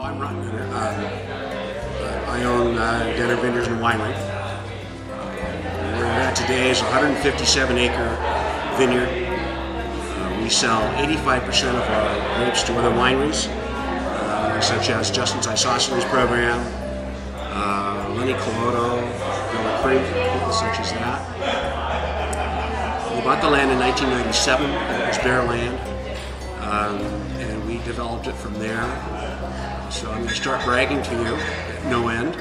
I own Denner Vineyards and Winery. Where we're at today is a 157-acre vineyard. We sell 85% of our grapes to other wineries, such as Justin's Isosceles program, Lenny Coloto, Villa Creek, people such as that. We bought the land in 1997. It was their land, and we developed it from there. So I'm going to start bragging to you at no end.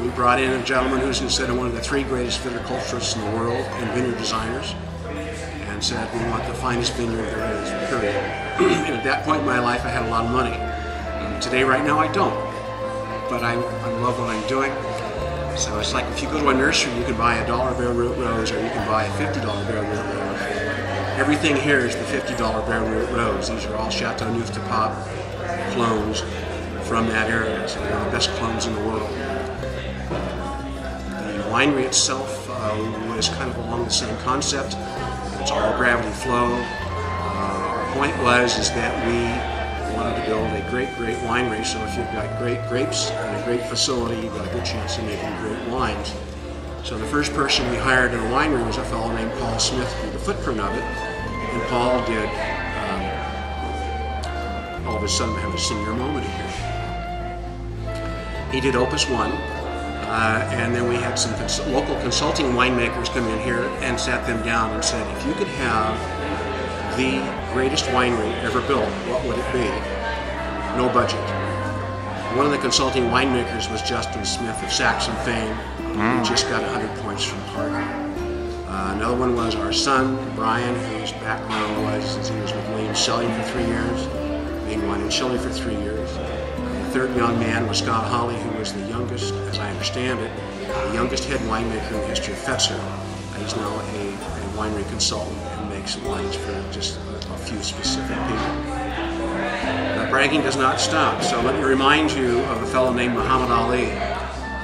We brought in a gentleman who's considered one of the 3 greatest viticulturists in the world and vineyard designers, and said we want the finest vineyard there is, period. And at that point in my life I had a lot of money. Today, right now, I don't. But I love what I'm doing. So it's like if you go to a nursery, you can buy a $1 bare root rose or you can buy a $50 bare root rose. Everything here is the $50 bare root rose. These are all Chateau Neuf de Pape clones from that area. So they're the best clones in the world. The winery itself was kind of along the same concept. It's all gravity flow. Our point is that we wanted to build a great winery, so if you've got great grapes and a great facility, you've got a good chance of making great wines. So the first person we hired in a winery was a fellow named Paul Smith, who did the footprint of it, and Paul did, all of a sudden have a senior moment here. He did Opus 1, and then we had some local consulting winemakers come in here and sat them down and said, if you could have the greatest winery ever built, what would it be? No budget. One of the consulting winemakers was Justin Smith of Saxon fame. He just got 100 points from Parker. Another one was our son, Brian, whose background was he was with William Shelley for 3 years, made wine in Chile for 3 years. The third young man was Scott Hawley, who was the youngest, as I understand it, the youngest head winemaker in the history of Fetzer. He's now a winery consultant and makes wines for just a few specific people. But bragging does not stop, so let me remind you of a fellow named Muhammad Ali.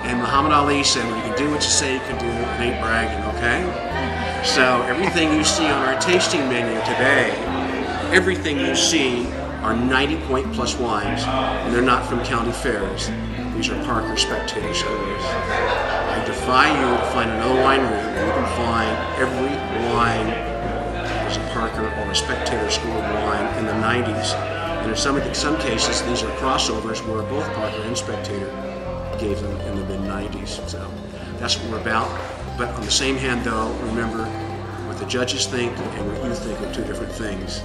And Muhammad Ali said, when you can do what you say you can do, it ain't bragging, okay? So everything you see on our tasting menu today, everything you see are 90-point plus wines, and they're not from county fairs. These are Parker Spectator Scores. I defy you to find another winery where you can find every wine as a Parker or a Spectator scored wine in the 90s. And in some cases, these are crossovers where both Parker and Spectator gave them in the mid-90s. So that's what we're about. But on the same hand, though, remember, what the judges think and what you think are 2 different things.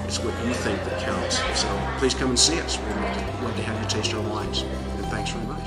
It's what you think that counts. So please come and see us. We'd love to have you taste our wines. And thanks very much.